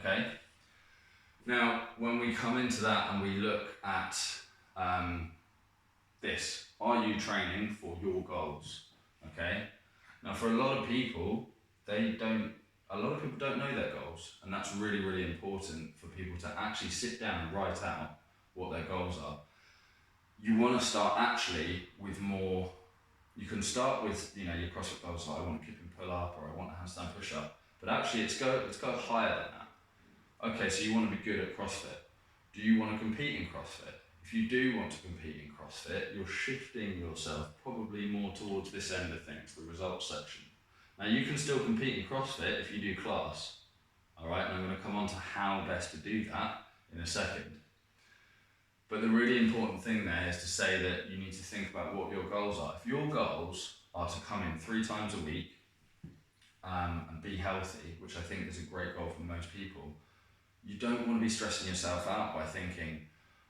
Okay. Now, when we come into that and we look at this, are you training for your goals? Okay. Now, for a lot of people, a lot of people don't know their goals, and that's really, really important for people to actually sit down and write out what their goals are. You want to start actually with more. You can start with your CrossFit goals, like I want to keep and pull up, or I want a handstand push up. But actually, let's go higher than that. Okay, so you want to be good at CrossFit. Do you want to compete in CrossFit? If you do want to compete in CrossFit, you're shifting yourself probably more towards this end of things, the results section. Now you can still compete in CrossFit if you do class, all right? And I'm going to come on to how best to do that in a second. But the really important thing there is to say that you need to think about what your goals are. If your goals are to come in 3 times a week and be healthy, which I think is a great goal for most people, you don't want to be stressing yourself out by thinking,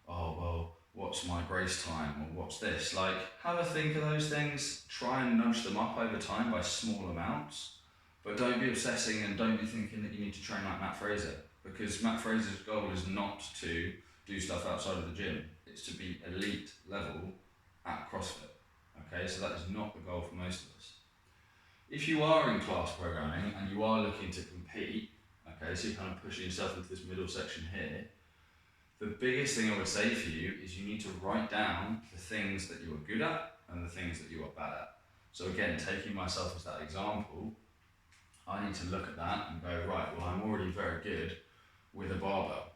oh, well, what's my grace time or what's this? Like, have a think of those things, try and nudge them up over time by small amounts, but don't be obsessing and don't be thinking that you need to train like Matt Fraser, because Matt Fraser's goal is not to do stuff outside of the gym, it's to be elite level at CrossFit. Okay, so that is not the goal for most of us. If you are in class programming and you are looking to compete, okay, so you're kind of pushing yourself into this middle section here, the biggest thing I would say for you is you need to write down the things that you are good at and the things that you are bad at. So again, taking myself as that example, I need to look at that and go, right, well, I'm already very good with a barbell,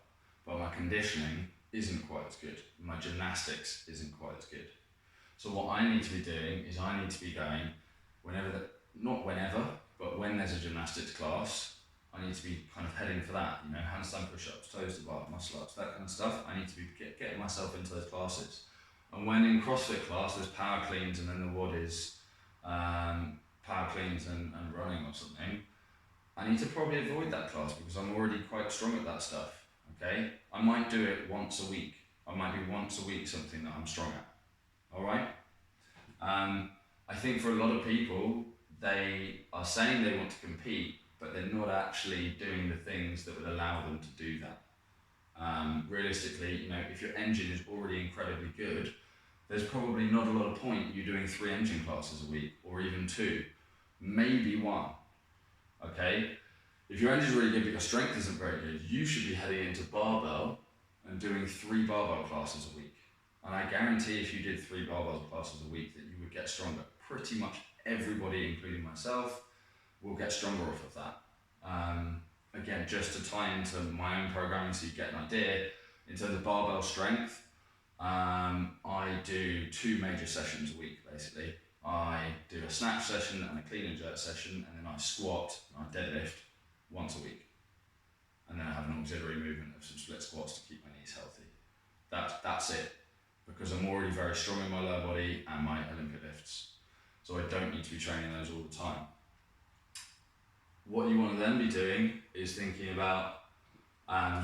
but my conditioning isn't quite as good. My gymnastics isn't quite as good. So what I need to be doing is I need to be going not whenever, but when there's a gymnastics class, I need to be kind of heading for that, handstand push-ups, toes to bar, muscle ups, that kind of stuff. I need to be getting myself into those classes. And when in CrossFit class, there's power cleans and then the WOD is power cleans and running or something, I need to probably avoid that class because I'm already quite strong at that stuff, okay? I might do it once a week. I might do once a week something that I'm strong at, all right? I think for a lot of people, they are saying they want to compete, but they're not actually doing the things that would allow them to do that. Realistically, if your engine is already incredibly good, there's probably not a lot of point you doing 3 engine classes a week, or even 2, maybe 1, okay? If your engine's really good but your strength isn't very good, you should be heading into barbell and doing 3 barbell classes a week. And I guarantee if you did 3 barbell classes a week that you would get stronger. Pretty much everybody, including myself, will get stronger off of that. Again, just to tie into my own programming so you get an idea, in terms of barbell strength, I do 2 major sessions a week, basically. I do a snatch session and a clean and jerk session, and then I squat and I deadlift once a week. And then I have an auxiliary movement of some split squats to keep my knees healthy. That's it, because I'm already very strong in my lower body and my Olympic lifts. So I don't need to be training those all the time. What you want to then be doing is thinking about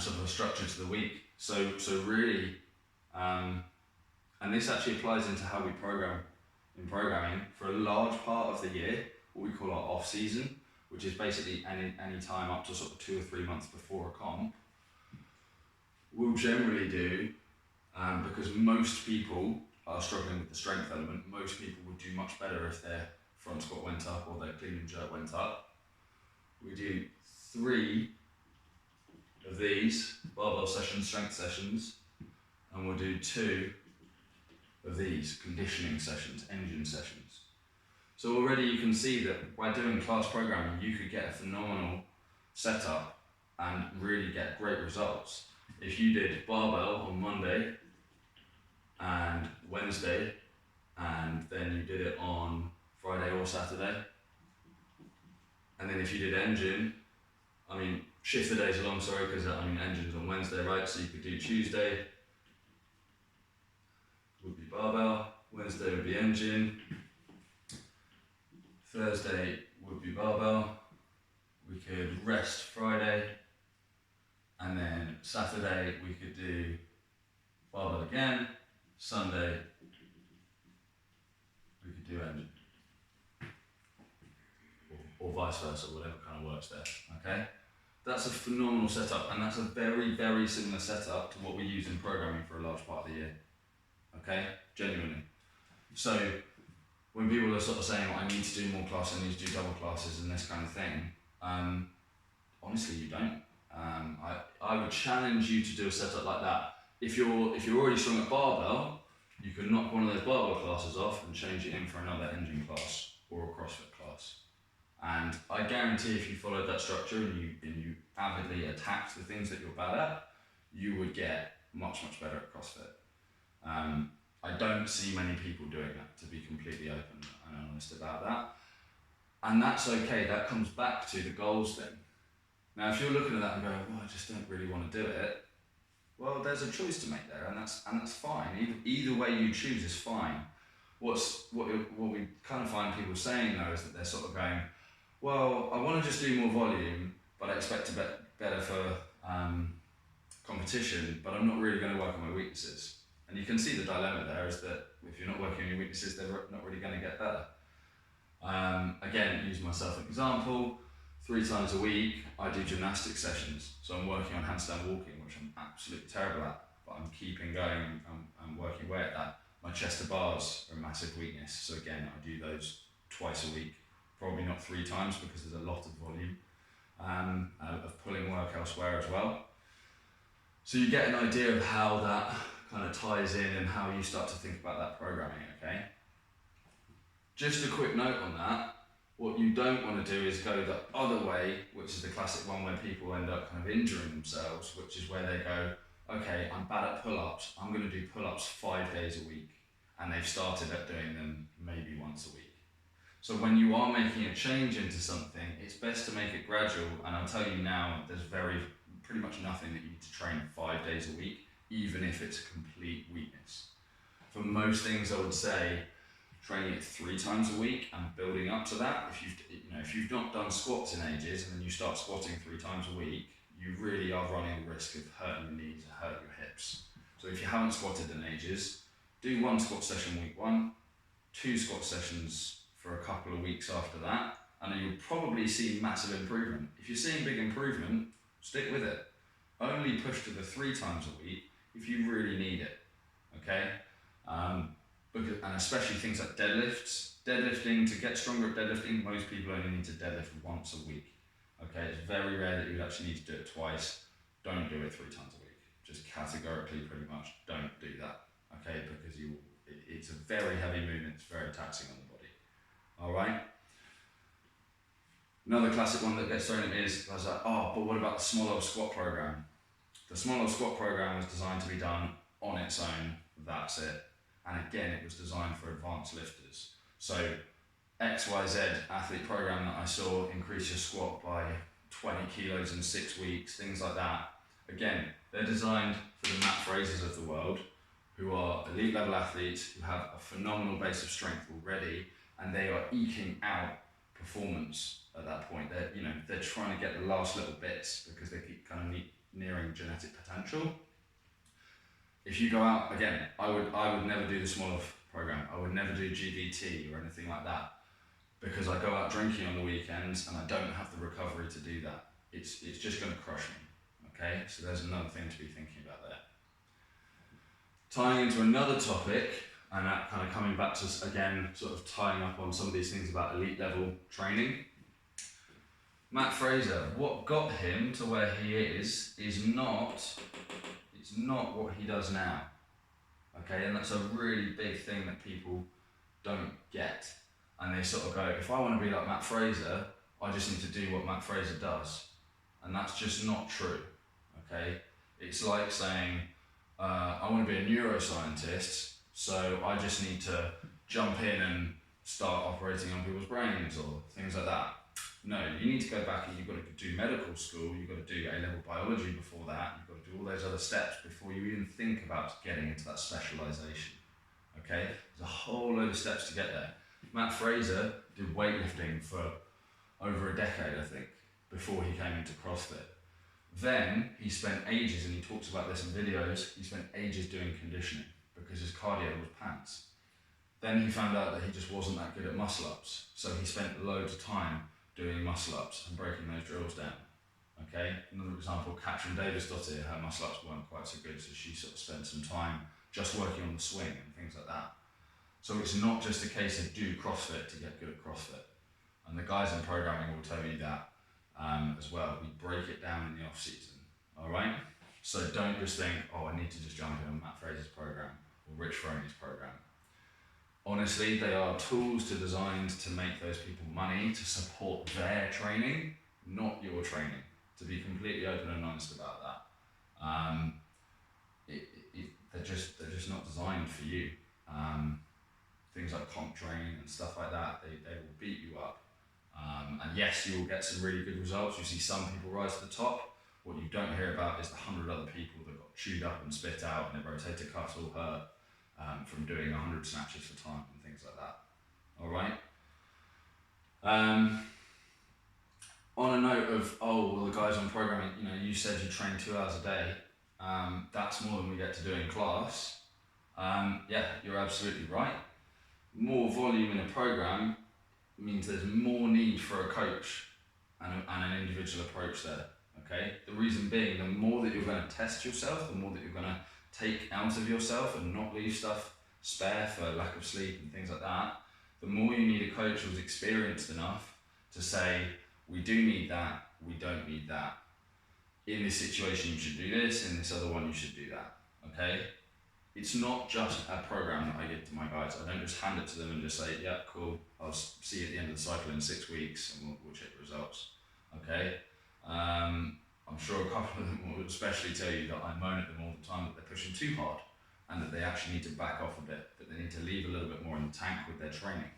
sort of a structure to the week. So really, and this actually applies into how we program in programming. For a large part of the year, what we call our off season, which is basically any time up to sort of 2 or 3 months before a comp, we'll generally do, because most people are struggling with the strength element, most people would do much better if their front squat went up or their clean and jerk went up. We do 3 of these barbell sessions, strength sessions, and we'll do 2 of these conditioning sessions, engine sessions. So already you can see that by doing class programming, you could get a phenomenal setup and really get great results. If you did barbell on Monday and Wednesday, and then you did it on Friday or Saturday, and then if you did engine, shift the days along, because engine's on Wednesday, right? So you could do Tuesday would be barbell, Wednesday would be engine, Thursday would be barbell, we could rest Friday, and then Saturday we could do barbell again, Sunday we could do engine. Or vice versa, whatever kind of works there, okay? That's a phenomenal setup, and that's a very, very similar setup to what we use in programming for a large part of the year. Okay, genuinely. So when people are sort of saying, I need to do more classes, I need to do double classes and this kind of thing, honestly, you don't. I would challenge you to do a setup like that. If you're already strong at barbell, you can knock one of those barbell classes off and change it in for another engine class or a CrossFit class. And I guarantee if you followed that structure and you avidly attacked the things that you're bad at, you would get much, much better at CrossFit. I don't see many people doing that, to be completely open and honest about that. And that's okay, that comes back to the goals thing. Now, if you're looking at that and going, well, I just don't really want to do it, well, there's a choice to make there, and that's fine. Either way you choose is fine. What we kind of find people saying though is that they're sort of going, well, I want to just do more volume, but I expect to be better for competition, but I'm not really going to work on my weaknesses. And you can see the dilemma there is that if you're not working on your weaknesses, they're not really going to get better. Again, use myself as an example. 3 times a week, I do gymnastic sessions. So I'm working on handstand walking, which I'm absolutely terrible at, but I'm keeping going and working away at that. My chest to bars are a massive weakness. So again, I do those twice a week. Probably not 3 times because there's a lot of volume of pulling work elsewhere as well. So you get an idea of how that kind of ties in and how you start to think about that programming, okay? Just a quick note on that. What you don't want to do is go the other way, which is the classic one where people end up kind of injuring themselves, which is where they go, okay, I'm bad at pull-ups, I'm going to do pull-ups 5 days a week. And they've started at doing them maybe once a week. So when you are making a change into something, it's best to make it gradual. And I'll tell you now, there's pretty much nothing that you need to train 5 days a week, even if it's a complete weakness. For most things, I would say training it 3 times a week and building up to that. If you've not done squats in ages and then you start squatting 3 times a week, you really are running the risk of hurting your knees and hurting your hips. So if you haven't squatted in ages, do 1 squat session week 1, 2 squat sessions for a couple of weeks after that, and then you'll probably see massive improvement. If you're seeing big improvement, stick with it. Only push to the 3 times a week if you really need it, okay? And especially things like deadlifts. Deadlifting, to get stronger at deadlifting, most people only need to deadlift once a week, okay? It's very rare that you would actually need to do it twice. Don't do it 3 times a week. Just categorically, pretty much, don't do that, okay? Because it's a very heavy movement, it's very taxing on the body, all right? Another classic one that gets thrown at me is, but what about the Smolov squat program? The Smolov squat program was designed to be done on its own, that's it. And again, it was designed for advanced lifters. So XYZ athlete program that I saw, increase your squat by 20 kilos in 6 weeks, things like that. Again, they're designed for the Matt Frasers of the world, who are elite level athletes, who have a phenomenal base of strength already, and they are eking out performance at that point. They're trying to get the last little bits because they keep kind of nearing genetic potential. If you go out, again, I would never do the Smolov program. I would never do GBT or anything like that because I go out drinking on the weekends and I don't have the recovery to do that. It's just going to crush me, okay? So there's another thing to be thinking about there. Tying into another topic, and that kind of coming back to, again, sort of tying up on some of these things about elite level training. Matt Fraser, what got him to where he is not what he does now, okay? And that's a really big thing that people don't get. And they sort of go, if I want to be like Matt Fraser, I just need to do what Matt Fraser does. And that's just not true, okay? It's like saying, I want to be a neuroscientist, so I just need to jump in and start operating on people's brains or things like that. No, you need to go back and you've got to do medical school, you've got to do A-level biology before that, you've got to do all those other steps before you even think about getting into that specialisation, okay? There's a whole load of steps to get there. Matt Fraser did weightlifting for over a decade, I think, before he came into CrossFit. Then he spent ages, and he talks about this in videos, he spent ages doing conditioning because his cardio was pants. Then he found out that he just wasn't that good at muscle ups, so he spent loads of time doing muscle ups and breaking those drills down, Okay, another example, Katrin Davis-Dottir, her muscle ups weren't quite so good, so she sort of spent some time just working on the swing and things like that. So it's not just a case of do CrossFit to get good at CrossFit. And the guys in programming will tell you that as well. We break it down in the off season, all right? So don't just think, oh, I need to just jump in on Matt Fraser's program or Rich Frohney's program. Honestly, they are tools designed to make those people money, to support their training, not your training. To be completely open and honest about that. They're just not designed for you. Things like comp training and stuff like that, they will beat you up. And yes, you will get some really good results. You see some people rise to the top. What you don't hear about is the 100 other people that got chewed up and spit out and their rotator cuffs all hurt from doing 100 snatches for time and things like that. All right. On a note of, oh, well, the guys on programming, you said you train 2 hours a day. That's more than we get to do in class. Yeah, you're absolutely right. More volume in a program means there's more need for a coach and an individual approach there. Okay. The reason being, the more that you're going to test yourself, the more that you're going to take out of yourself and not leave stuff spare for lack of sleep and things like that, the more you need a coach who's experienced enough to say, we do need that, we don't need that. In this situation you should do this, in this other one you should do that, okay? It's not just a program that I give to my guys. I don't just hand it to them and just say, yeah, cool, I'll see you at the end of the cycle in 6 weeks and we'll check the results, okay? I'm sure a couple of them will especially tell you that I moan at them all the time that they're pushing too hard and that they actually need to back off a bit, that they need to leave a little bit more in the tank with their training.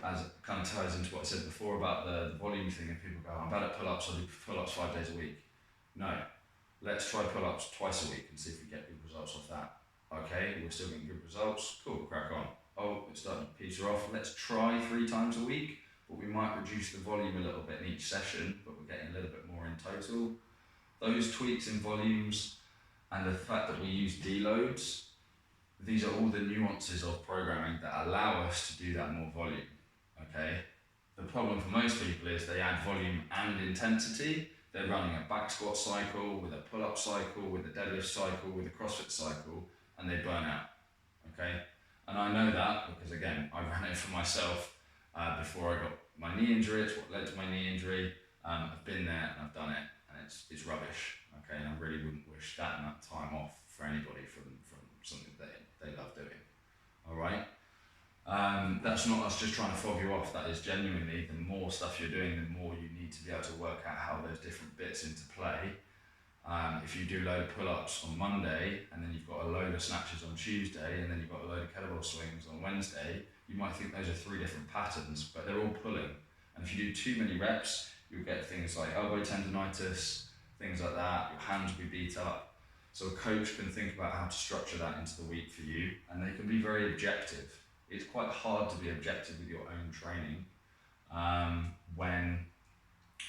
As it kind of ties into what I said before about the volume thing, and people go, I'm bad at pull-ups, I do pull-ups 5 days a week. No, let's try pull-ups twice a week and see if we get good results off that. Okay, we're still getting good results, cool, crack on. Oh, it's starting to peter off, let's try 3 times a week, but we might reduce the volume a little bit in each session, but we're getting a little bit more in total. Those tweaks in volumes and the fact that we use deloads, these are all the nuances of programming that allow us to do that more volume, okay? The problem for most people is they add volume and intensity. They're running a back squat cycle, with a pull-up cycle, with a deadlift cycle, with a CrossFit cycle, and they burn out, okay? And I know that because, again, I ran it for myself before I got my knee injury. It's what led to my knee injury. I've been there and I've done it, and it's rubbish, okay? And I really wouldn't wish that amount of time off for anybody from something that they love doing, all right? That's not us just trying to fob you off. That is genuinely, the more stuff you're doing, the more you need to be able to work out how those different bits into play. If you do a load of pull-ups on Monday, and then you've got a load of snatches on Tuesday, and then you've got a load of kettlebell swings on Wednesday, you might think those are 3 different patterns, but they're all pulling. And if you do too many reps, you'll get things like elbow tendonitis, things like that, your hands will be beat up. So a coach can think about how to structure that into the week for you, and they can be very objective. It's quite hard to be objective with your own training when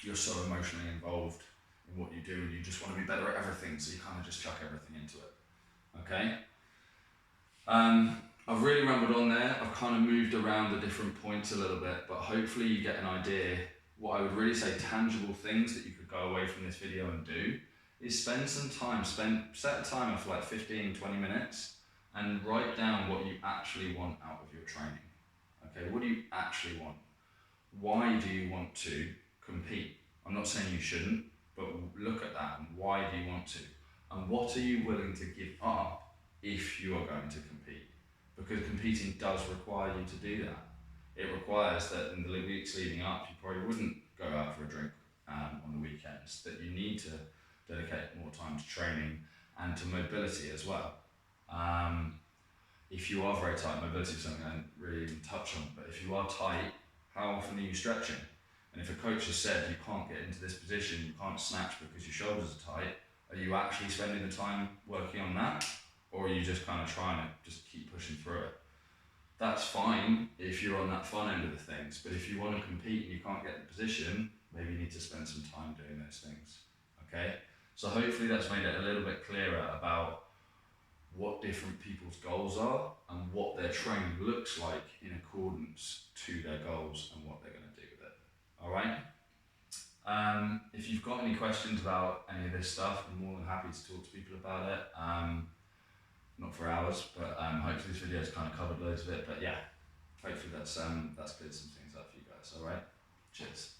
you're so emotionally involved in what you do and you just want to be better at everything, so you kind of just chuck everything into it, okay? I've really rambled on there. I've kind of moved around the different points a little bit, but hopefully you get an idea. What I would really say, tangible things that you could go away from this video and do, is spend some time, set a timer for like 15, 20 minutes and write down what you actually want out of your training. Okay, what do you actually want? Why do you want to compete? I'm not saying you shouldn't, but look at that and why do you want to? And what are you willing to give up if you are going to compete? Because competing does require you to do that. It requires that in the weeks leading up, you probably wouldn't go out for a drink on the weekends, that you need to dedicate more time to training and to mobility as well. If you are very tight, mobility is something I didn't really even touch on, but if you are tight, how often are you stretching? And if a coach has said you can't get into this position, you can't snatch because your shoulders are tight, are you actually spending the time working on that? Or are you just kind of trying to just keep pushing through it? That's fine if you're on that fun end of the things, but if you want to compete and you can't get the position, maybe you need to spend some time doing those things, okay? So hopefully that's made it a little bit clearer about what different people's goals are and what their training looks like in accordance to their goals and what they're going to do with it. All right. If you've got any questions about any of this stuff, I'm more than happy to talk to people about it. Not for hours, but hopefully this video's kind of covered loads of it. But yeah, hopefully that's cleared some things up for you guys. All right. Cheers.